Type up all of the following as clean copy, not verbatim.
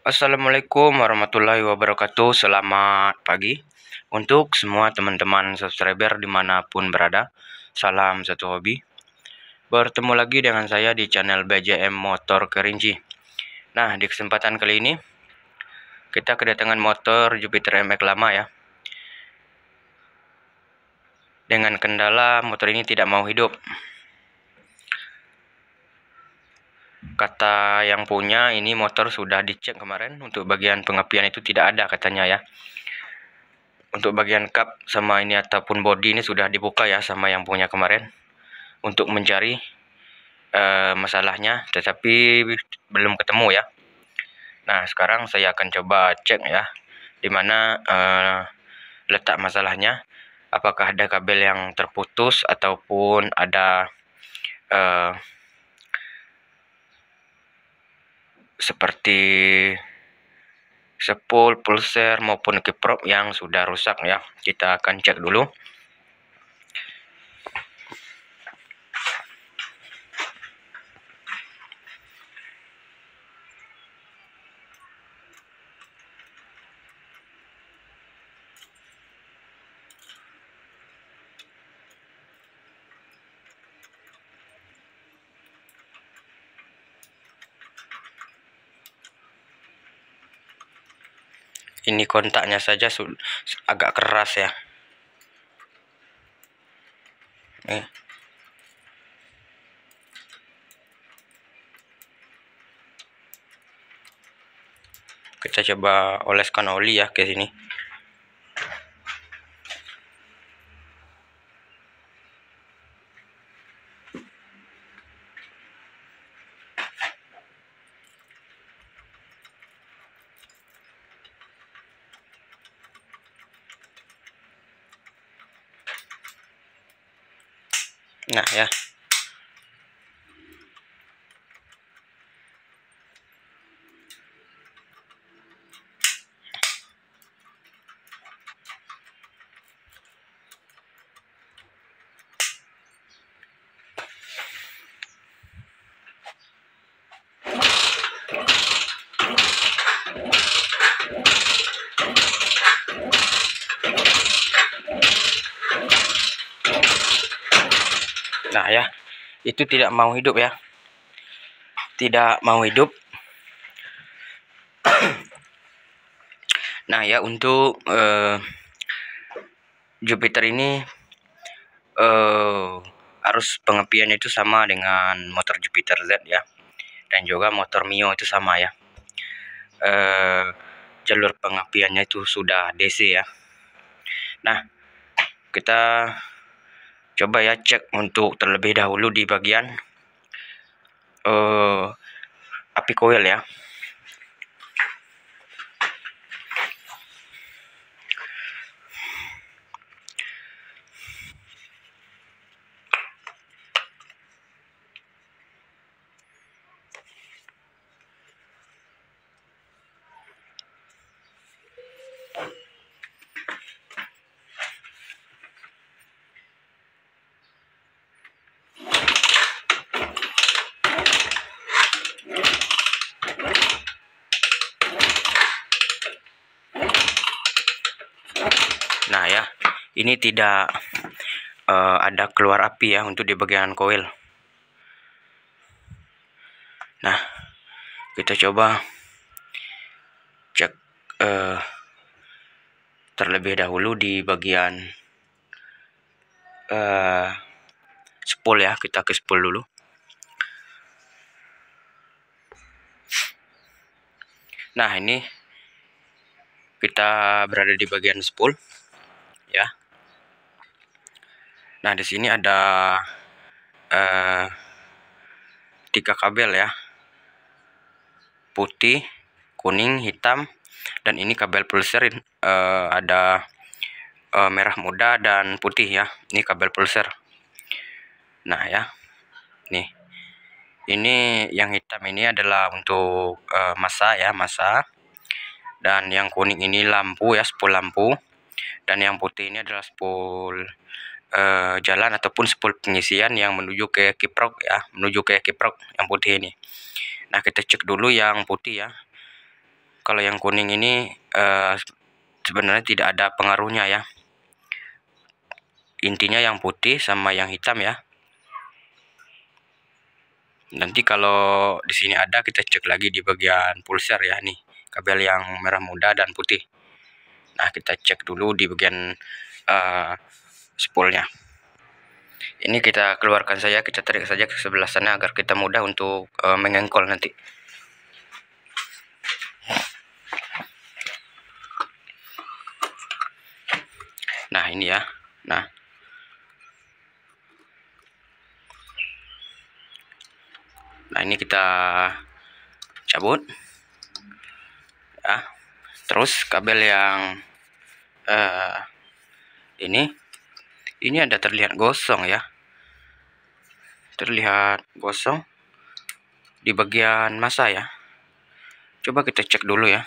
Assalamualaikum warahmatullahi wabarakatuh. Selamat pagi untuk semua teman-teman subscriber dimanapun berada. Salam satu hobi. Bertemu lagi dengan saya di channel BJM Motor Kerinci. Nah, di kesempatan kali ini kita kedatangan motor Jupiter MX lama ya. Dengan kendala motor ini tidak mau hidup. Kata yang punya, ini motor sudah dicek kemarin, untuk bagian pengapian itu tidak ada katanya ya. Untuk bagian kap sama ini ataupun bodi ini sudah dibuka ya sama yang punya kemarin untuk mencari masalahnya, tetapi belum ketemu ya. Nah, sekarang saya akan coba cek ya di mana letak masalahnya. Apakah ada kabel yang terputus ataupun ada seperti spool, pulser maupun kiprop yang sudah rusak ya. Kita akan cek dulu. Ini kontaknya saja agak keras ya. Nih. Kita coba oleskan oli ya ke sini. Nah ya. Nah ya, itu tidak mau hidup ya. Tidak mau hidup. Nah ya, untuk Jupiter ini arus pengapiannya itu sama dengan motor Jupiter Z ya. Dan juga motor Mio itu sama ya. Jalur pengapiannya itu sudah DC ya. Nah, kita coba ya cek untuk terlebih dahulu di bagian api koil ya. Nah ya, ini tidak ada keluar api ya untuk di bagian koil. Nah, kita coba cek terlebih dahulu di bagian spool ya. Kita ke spool dulu. Nah, ini kita berada di bagian spool ya. Nah, di sini ada 3 kabel ya, putih, kuning, hitam, dan ini kabel pulser ada merah muda dan putih ya. Ini kabel pulser. Nah ya, nih, ini yang hitam ini adalah untuk masa ya, masa. Dan yang kuning ini lampu ya, spool lampu. Dan yang putih ini adalah spool jalan ataupun spool pengisian yang menuju ke kiprok ya, menuju ke kiprok yang putih ini. Nah, kita cek dulu yang putih ya. Kalau yang kuning ini sebenarnya tidak ada pengaruhnya ya. Intinya yang putih sama yang hitam ya. Nanti kalau di sini ada, kita cek lagi di bagian pulser ya, nih kabel yang merah muda dan putih. Nah, kita cek dulu di bagian spoolnya. Ini kita keluarkan saja, kita tarik saja ke sebelah sana agar kita mudah untuk mengengkol nanti. Nah, ini ya. Nah, ini kita cabut ya. Terus kabel yang ini ada terlihat gosong ya, terlihat gosong di bagian massa ya. Coba kita cek dulu ya,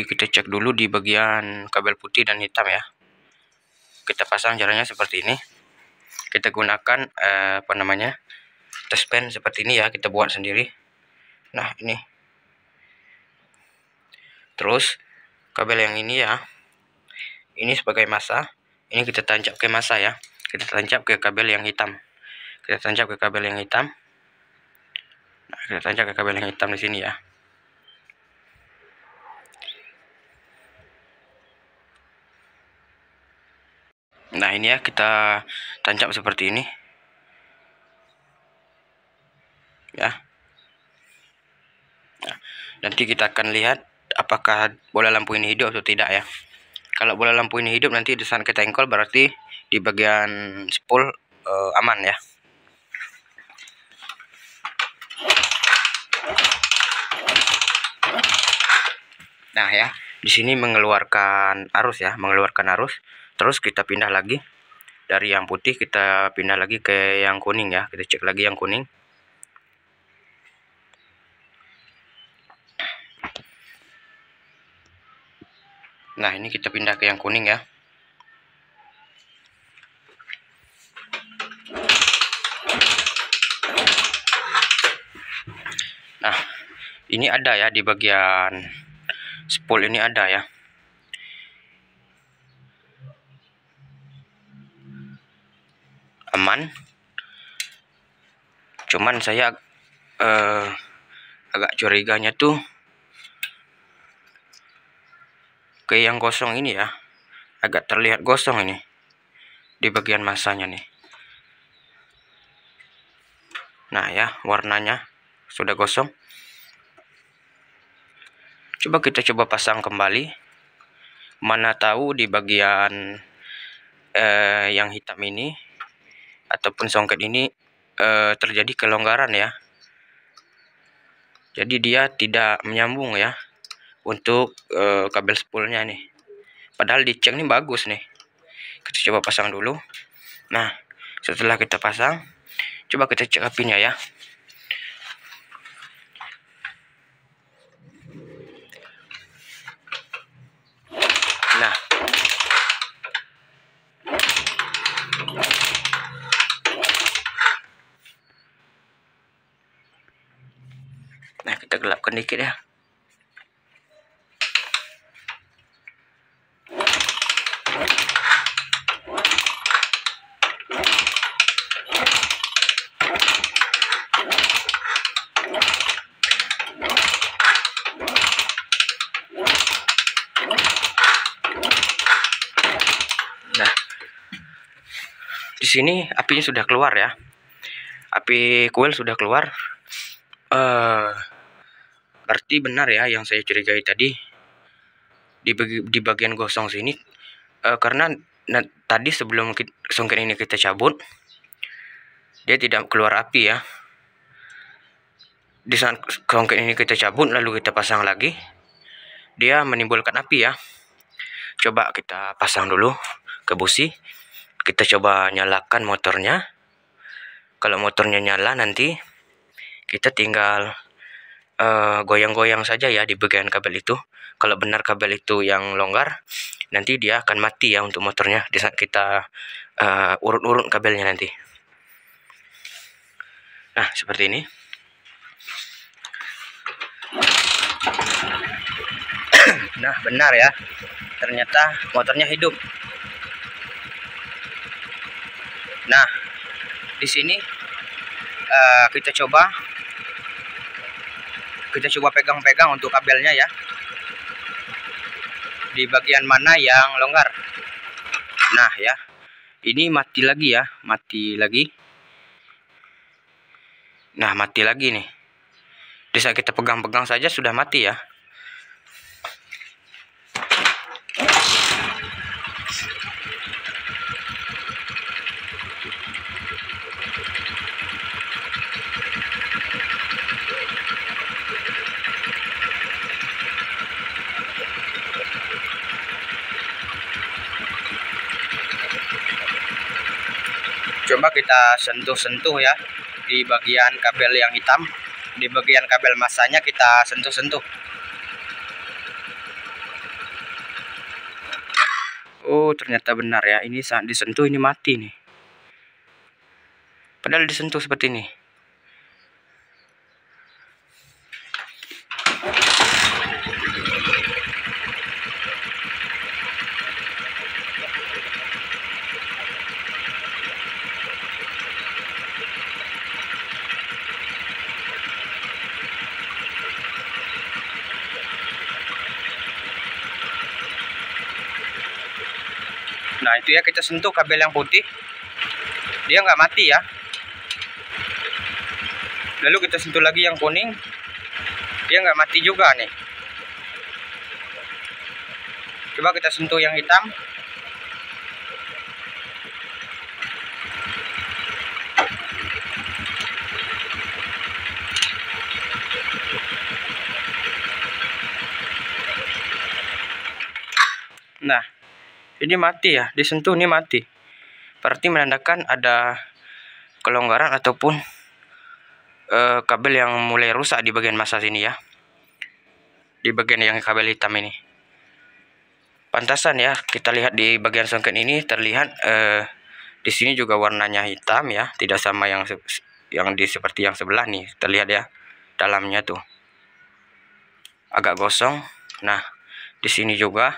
kita cek dulu di bagian kabel putih dan hitam ya. Kita pasang caranya seperti ini. Kita gunakan test pen seperti ini ya, kita buat sendiri. Nah, ini terus kabel yang ini ya, ini sebagai massa, ini kita tancap ke massa ya, kita tancap ke kabel yang hitam, kita tancap ke kabel yang hitam. Nah, kita tancap ke kabel yang hitam di sini ya. Nah, ini ya, kita tancap seperti ini ya. Nah, nanti kita akan lihat apakah bola lampu ini hidup atau tidak ya. Kalau bola lampu ini hidup, nanti di saat kita engkol berarti di bagian spool aman ya. Nah ya, di sini mengeluarkan arus ya, mengeluarkan arus. Terus kita pindah lagi dari yang putih, kita pindah lagi ke yang kuning ya. Kita cek lagi yang kuning. Nah, ini kita pindah ke yang kuning ya. Nah, ini ada ya di bagian spool ini ada ya. Aman. Cuman saya agak curiganya tuh ke yang gosong ini ya. Agak terlihat gosong ini di bagian massanya nih. Nah ya, warnanya sudah gosong. Coba kita pasang kembali. Mana tahu di bagian yang hitam ini ataupun songket ini terjadi kelonggaran ya. Jadi dia tidak menyambung ya untuk kabel spoolnya nih. Padahal dicek nih bagus nih. Kita coba pasang dulu. Nah, setelah kita pasang, coba kita cek apinya ya. Nah, kita gelapkan dikit ya. Nah, di sini apinya sudah keluar ya. Api kuil sudah keluar. Berarti benar ya yang saya curigai tadi di bagian gosong sini, karena tadi sebelum songket ini kita cabut, dia tidak keluar api ya. Di saat songket ini kita cabut lalu kita pasang lagi, dia menimbulkan api ya. Coba kita pasang dulu ke busi, kita coba nyalakan motornya. Kalau motornya nyala, nanti kita tinggal goyang-goyang saja ya di bagian kabel itu. Kalau benar kabel itu yang longgar, nanti dia akan mati ya untuk motornya di saat kita urut-urut kabelnya nanti. Nah, seperti ini. Nah, benar ya. Ternyata motornya hidup. Nah, di sini kita coba pegang-pegang untuk kabelnya ya. Di bagian mana yang longgar. Nah, ya. Ini mati lagi ya, mati lagi. Nah, mati lagi nih. Bisa kita pegang-pegang saja sudah mati ya. Coba kita sentuh-sentuh ya di bagian kabel yang hitam, di bagian kabel masanya kita sentuh-sentuh. Oh, ternyata benar ya, ini saat disentuh ini mati nih. Padahal disentuh seperti ini. Nah, itu ya, kita sentuh kabel yang putih, dia nggak mati ya. Lalu kita sentuh lagi yang kuning, dia nggak mati juga nih. Coba kita sentuh yang hitam. Nah, ini mati ya, disentuh ini mati. Berarti menandakan ada kelonggaran ataupun kabel yang mulai rusak di bagian masa sini ya. Di bagian yang kabel hitam ini. Pantasan ya, kita lihat di bagian songket ini terlihat di sini juga warnanya hitam ya, tidak sama yang seperti yang sebelah nih. Terlihat ya, dalamnya tuh agak gosong. Nah, di sini juga.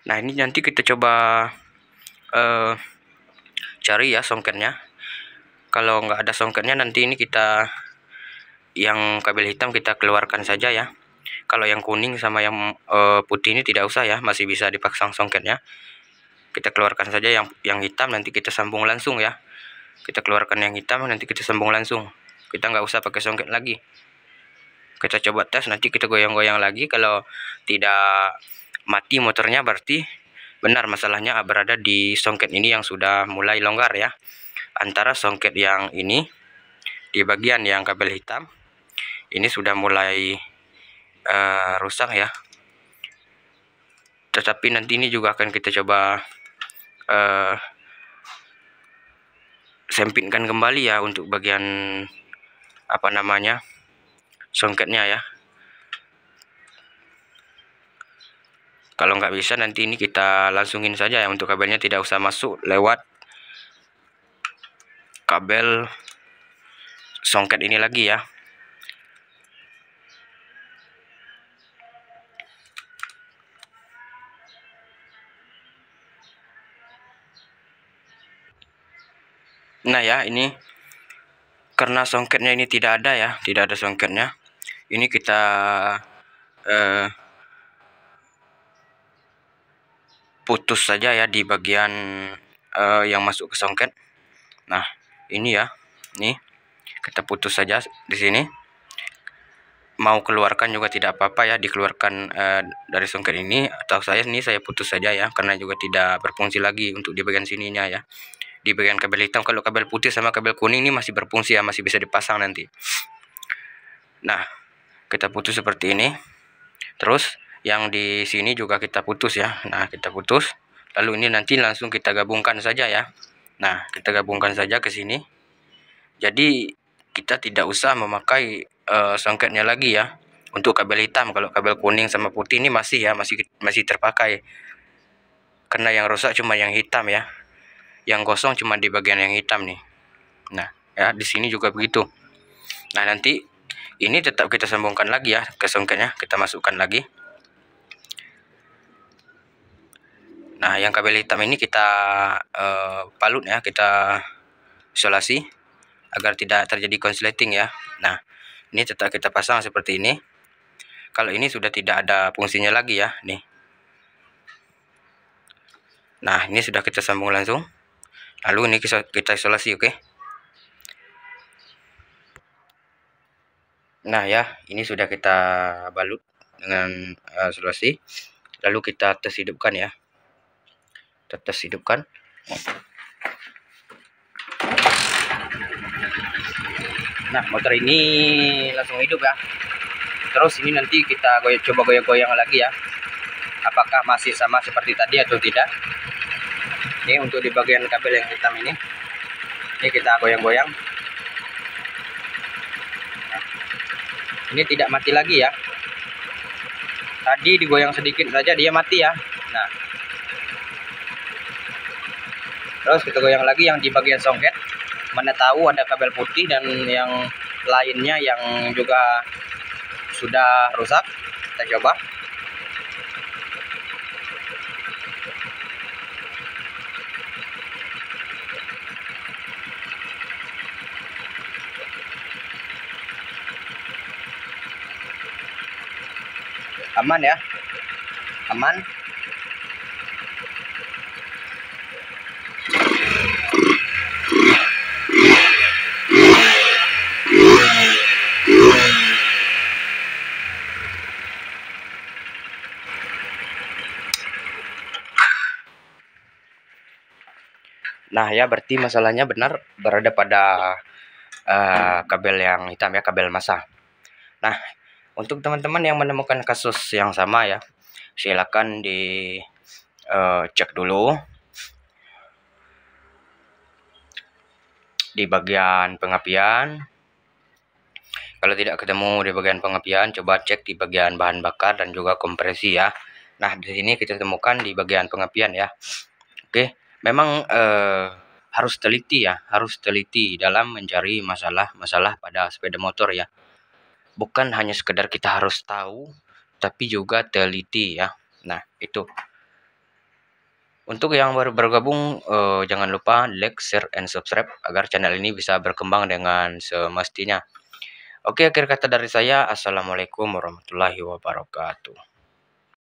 Nah, ini nanti kita coba cari ya songketnya. Kalau nggak ada songketnya, nanti ini kita yang kabel hitam kita keluarkan saja ya. Kalau yang kuning sama yang putih ini tidak usah ya, masih bisa dipasang songketnya. Kita keluarkan saja yang hitam, nanti kita sambung langsung ya. Kita keluarkan yang hitam, nanti kita sambung langsung. Kita nggak usah pakai songket lagi. Kita coba tes, nanti kita goyang-goyang lagi. Kalau tidak mati motornya, berarti benar masalahnya berada di songket ini yang sudah mulai longgar ya. Antara songket yang ini di bagian yang kabel hitam ini sudah mulai rusak ya. Tetapi nanti ini juga akan kita coba sempitkan kembali ya untuk bagian apa namanya songketnya ya. Kalau nggak bisa, nanti ini kita langsungin saja ya, untuk kabelnya tidak usah masuk lewat kabel songket ini lagi ya. Nah ya, ini karena songketnya ini tidak ada ya, tidak ada songketnya. Ini kita putus saja ya di bagian yang masuk ke songket. Nah, ini ya, nih kita putus saja di sini. Mau keluarkan juga tidak apa-apa ya, dikeluarkan dari songket ini, atau saya putus saja ya, karena juga tidak berfungsi lagi untuk di bagian sininya ya. Di bagian kabel hitam, kalau kabel putih sama kabel kuning ini masih berfungsi ya, masih bisa dipasang nanti. Nah, kita putus seperti ini. Terus yang di sini juga kita putus ya. Nah, kita putus. Lalu ini nanti langsung kita gabungkan saja ya. Nah, kita gabungkan saja ke sini. Jadi kita tidak usah memakai songketnya lagi ya untuk kabel hitam. Kalau kabel kuning sama putih ini masih ya, masih terpakai. Karena yang rusak cuma yang hitam ya. Yang kosong cuma di bagian yang hitam nih. Nah, ya di sini juga begitu. Nah, nanti ini tetap kita sambungkan lagi ya ke songketnya, kita masukkan lagi. Nah, yang kabel hitam ini kita balut ya, kita isolasi agar tidak terjadi konsleting ya. Nah, ini tetap kita pasang seperti ini. Kalau ini sudah tidak ada fungsinya lagi ya, nih. Nah, ini sudah kita sambung langsung. Lalu ini kita isolasi, oke. Nah ya, ini sudah kita balut dengan isolasi. Lalu kita tes hidupkan ya. Kita tes hidupkan. Nah, motor ini langsung hidup ya. Terus ini nanti kita coba goyang-goyang lagi ya. Apakah masih sama seperti tadi atau tidak. Ini untuk di bagian kabel yang hitam ini. Ini kita goyang-goyang. Nah, ini tidak mati lagi ya. Tadi digoyang sedikit saja dia mati ya. Nah, terus kita goyang lagi yang di bagian songket. Mana tahu ada kabel putih dan yang lainnya yang juga sudah rusak. Kita coba. Aman ya, aman. Nah ya, berarti masalahnya benar berada pada kabel yang hitam ya, kabel massa. Nah, untuk teman-teman yang menemukan kasus yang sama ya, silakan di cek dulu di bagian pengapian. Kalau tidak ketemu di bagian pengapian, coba cek di bagian bahan bakar dan juga kompresi ya. Nah, di sini kita temukan di bagian pengapian ya. Oke, memang harus teliti ya, harus teliti dalam mencari masalah-masalah pada sepeda motor ya. Bukan hanya sekedar kita harus tahu, tapi juga teliti ya. Nah, itu. Untuk yang baru bergabung, jangan lupa like, share, and subscribe agar channel ini bisa berkembang dengan semestinya. Oke, akhir kata dari saya, assalamualaikum warahmatullahi wabarakatuh.